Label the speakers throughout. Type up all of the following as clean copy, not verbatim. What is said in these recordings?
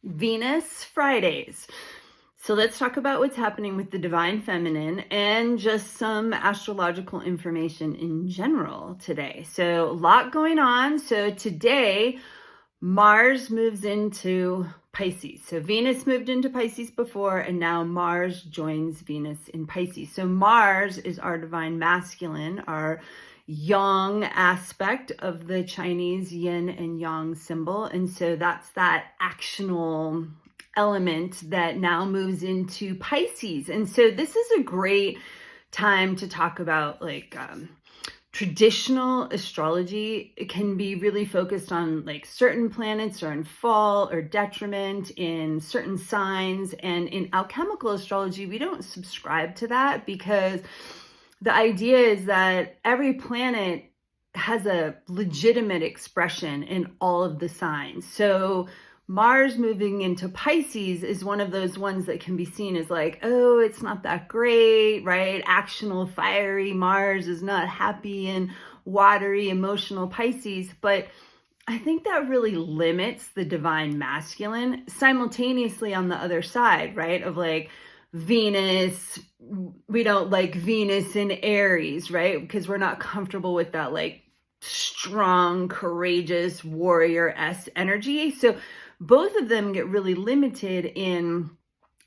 Speaker 1: Venus Fridays. So let's talk about what's happening with the divine feminine and just some astrological information in general today. So a lot going on. So today, Mars moves into Pisces. So Venus moved into Pisces before, and now Mars joins Venus in Pisces. So Mars is our divine masculine, our yang aspect of the Chinese yin and yang symbol. And so that's that actional element that now moves into Pisces. And so this is a great time to talk about traditional astrology. It can be really focused on like certain planets are in fall or detriment in certain signs. And in alchemical astrology, we don't subscribe to that because the idea is that every planet has a legitimate expression in all of the signs. So Mars moving into Pisces is one of those ones that can be seen as like, oh, it's not that great, right? Actional, fiery Mars is not happy and watery, emotional Pisces. But I think that really limits the divine masculine. Simultaneously on the other side, right? Of like Venus, we don't like Venus in Aries, right? Because we're not comfortable with that like strong, courageous, warrior-esque energy. So both of them get really limited in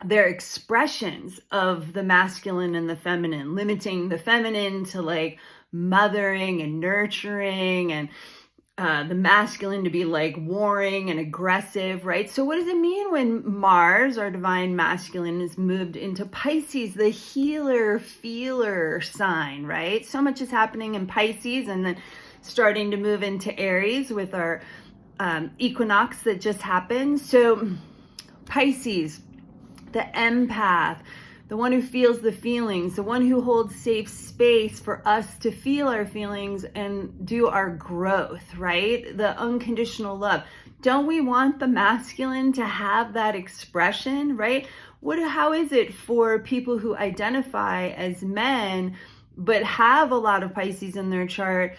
Speaker 1: their expressions of the masculine and the feminine, limiting the feminine to like mothering and nurturing, and the masculine to be like warring and aggressive, right? So what does it mean when Mars, our divine masculine, is moved into Pisces, the healer, feeler sign, right? So much is happening in Pisces and then starting to move into Aries with our equinox that just happened. So Pisces, the empath, the one who feels the feelings, the one who holds safe space for us to feel our feelings and do our growth, right? The unconditional love. Don't we want the masculine to have that expression, right? How is it for people who identify as men but have a lot of Pisces in their chart?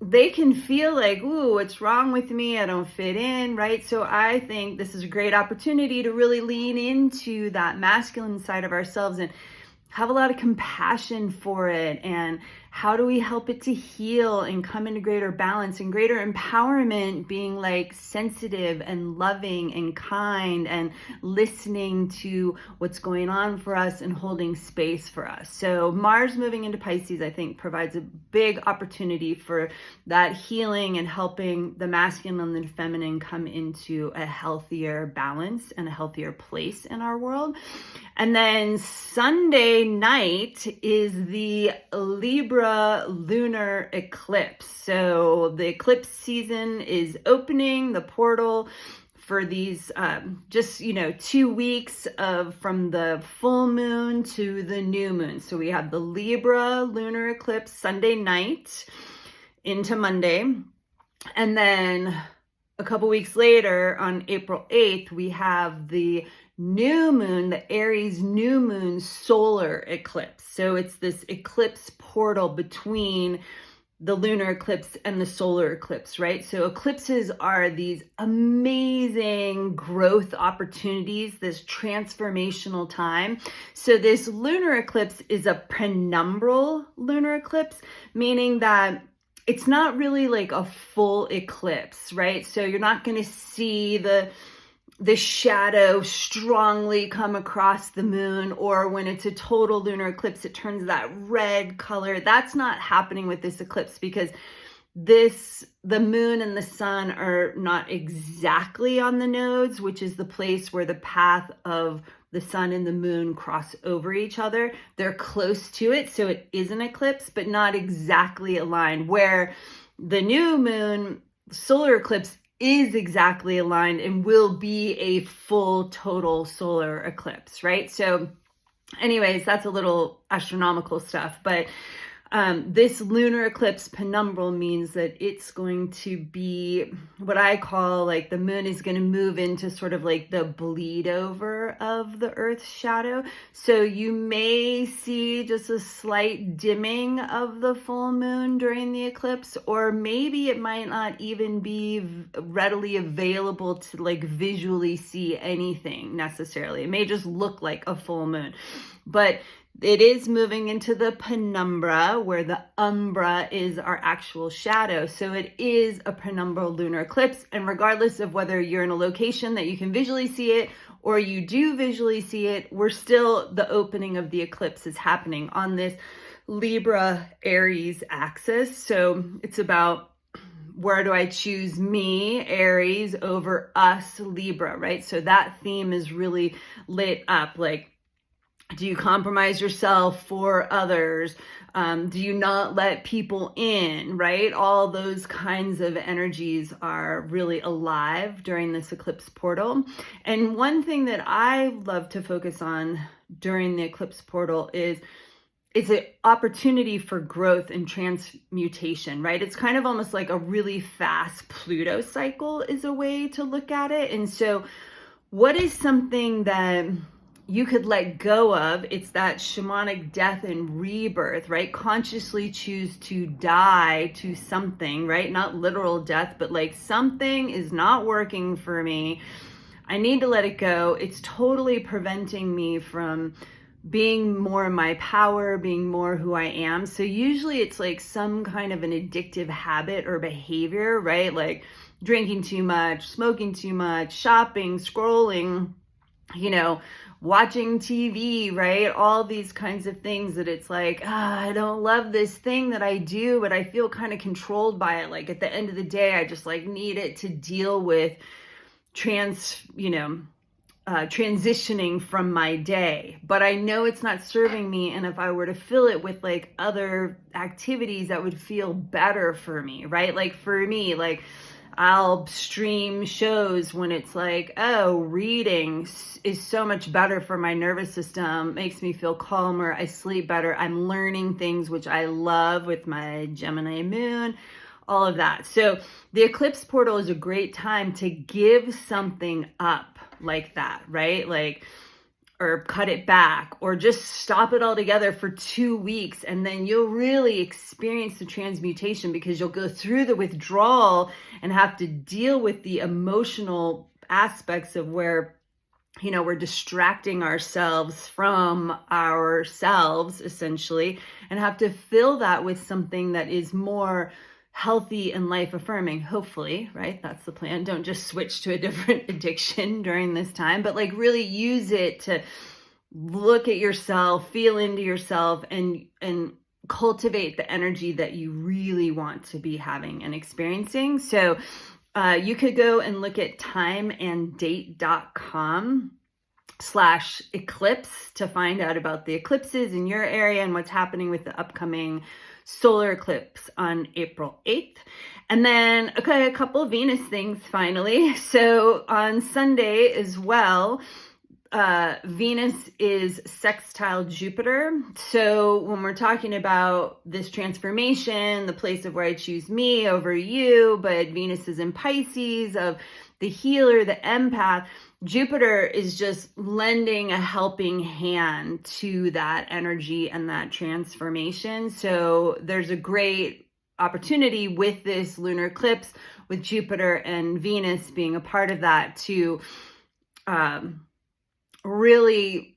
Speaker 1: They can feel like, ooh, what's wrong with me? I don't fit in, right? So I think this is a great opportunity to really lean into that masculine side of ourselves and have a lot of compassion for it. And how do we help it to heal and come into greater balance and greater empowerment, being like sensitive and loving and kind and listening to what's going on for us and holding space for us. So Mars moving into Pisces, I think, provides a big opportunity for that healing and helping the masculine and the feminine come into a healthier balance and a healthier place in our world. And then Sunday night is the Libra lunar eclipse. So the eclipse season is opening, the portal for these just 2 weeks from the full moon to the new moon. So we have the Libra lunar eclipse Sunday night into Monday. And then a couple weeks later on April 8th, we have the new moon, the Aries new moon solar eclipse. So it's this eclipse portal between the lunar eclipse and the solar eclipse, right? So eclipses are these amazing growth opportunities, this transformational time. So this lunar eclipse is a penumbral lunar eclipse, meaning that it's not really like a full eclipse, right? So you're not going to see the shadow strongly come across the moon, or when it's a total lunar eclipse, it turns that red color. That's not happening with this eclipse because the moon and the sun are not exactly on the nodes, which is the place where the path of the sun and the moon cross over each other. They're close to it, so it is an eclipse, but not exactly aligned, where the new moon solar eclipse is exactly aligned and will be a full total solar eclipse, right? So anyways, that's a little astronomical stuff, but This lunar eclipse penumbral means that it's going to be what I call like the moon is going to move into sort of like the bleed over of the Earth's shadow. So you may see just a slight dimming of the full moon during the eclipse, or maybe it might not even be readily available to like visually see anything necessarily. It may just look like a full moon, but it is moving into the penumbra, where the umbra is our actual shadow. So it is a penumbral lunar eclipse. And regardless of whether you're in a location that you can visually see it or you do visually see it, the opening of the eclipse is happening on this Libra Aries axis. So it's about, where do I choose me, Aries, over us, Libra, right? So that theme is really lit up. Like, do you compromise yourself for others? Do you not let people in, right? All those kinds of energies are really alive during this eclipse portal. And one thing that I love to focus on during the eclipse portal is it's an opportunity for growth and transmutation, right? It's kind of almost like a really fast Pluto cycle is a way to look at it. And so what is something that you could let go of? It's that shamanic death and rebirth, right? Consciously choose to die to something, right? Not literal death, but like something is not working for me. I need to let it go. It's totally preventing me from being more in my power, being more who I am. So usually it's like some kind of an addictive habit or behavior, right? Like drinking too much, smoking too much, shopping, scrolling, watching TV, right? All these kinds of things that it's like, I don't love this thing that I do, but I feel kind of controlled by it. Like at the end of the day, I just like need it to deal with transitioning from my day, but I know it's not serving me. And if I were to fill it with like other activities that would feel better for me, right? Like for me, like I'll stream shows when it's like, oh, reading is so much better for my nervous system, makes me feel calmer, I sleep better, I'm learning things which I love with my Gemini moon, all of that. So the eclipse portal is a great time to give something up like that, right? Like, or cut it back, or just stop it all together for 2 weeks. And then you'll really experience the transmutation, because you'll go through the withdrawal and have to deal with the emotional aspects of where, we're distracting ourselves from ourselves essentially, and have to fill that with something that is more healthy and life affirming, hopefully, right? That's the plan. Don't just switch to a different addiction during this time, but like really use it to look at yourself, feel into yourself, and cultivate the energy that you really want to be having and experiencing. So you could go and look at timeanddate.com/eclipse to find out about the eclipses in your area and what's happening with the upcoming solar eclipse on April 8th. And then, a couple of Venus things finally. So on Sunday as well, Venus is sextile Jupiter. So when we're talking about this transformation, the place of where I choose me over you, but Venus is in Pisces, of the healer, the empath, Jupiter is just lending a helping hand to that energy and that transformation. So there's a great opportunity with this lunar eclipse, with Jupiter and Venus being a part of that, to really,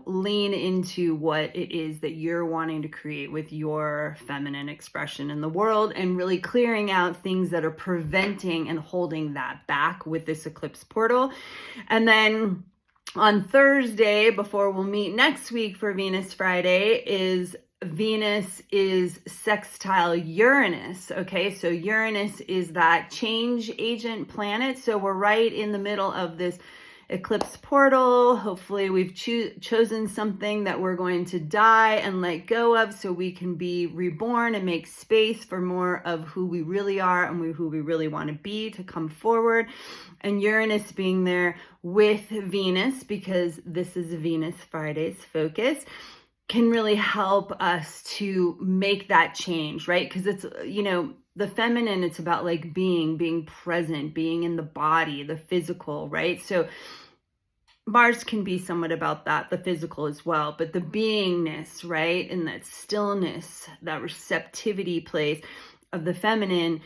Speaker 1: lean into what it is that you're wanting to create with your feminine expression in the world, and really clearing out things that are preventing and holding that back with this eclipse portal. And then on Thursday, before we'll meet next week for Venus Friday, Venus is sextile Uranus. Okay, so Uranus is that change agent planet. So we're right in the middle of this eclipse portal. Hopefully we've chosen something that we're going to die and let go of, so we can be reborn and make space for more of who we really are and who we really want to be to come forward. And Uranus being there with Venus, because this is Venus Friday's focus, can really help us to make that change, right? Because it's, the feminine, it's about like being present, being in the body, the physical, right? So Mars can be somewhat about that, the physical as well, but the beingness, right? And that stillness, that receptivity place of the feminine,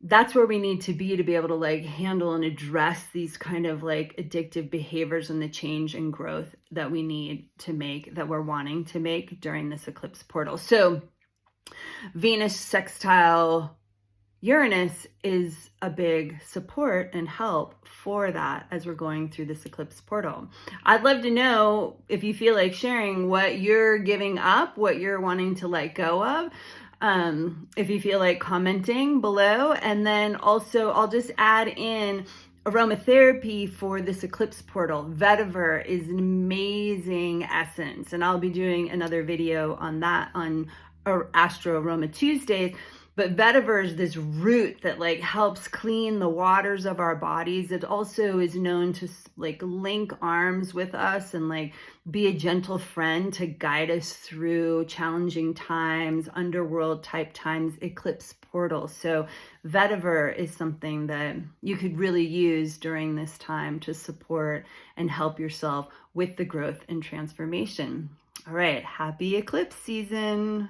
Speaker 1: that's where we need to be able to like handle and address these kind of like addictive behaviors and the change and growth that we need to make, that we're wanting to make during this eclipse portal. So Venus sextile Uranus is a big support and help for that as we're going through this eclipse portal. I'd love to know if you feel like sharing what you're giving up, what you're wanting to let go of. If you feel like commenting below. And then also I'll just add in aromatherapy for this eclipse portal. Vetiver is an amazing essence, and I'll be doing another video on that on Astro Aroma Tuesdays. But vetiver is this root that like helps clean the waters of our bodies. It also is known to like link arms with us and like be a gentle friend to guide us through challenging times, underworld type times, eclipse portals. So vetiver is something that you could really use during this time to support and help yourself with the growth and transformation. All right, happy eclipse season.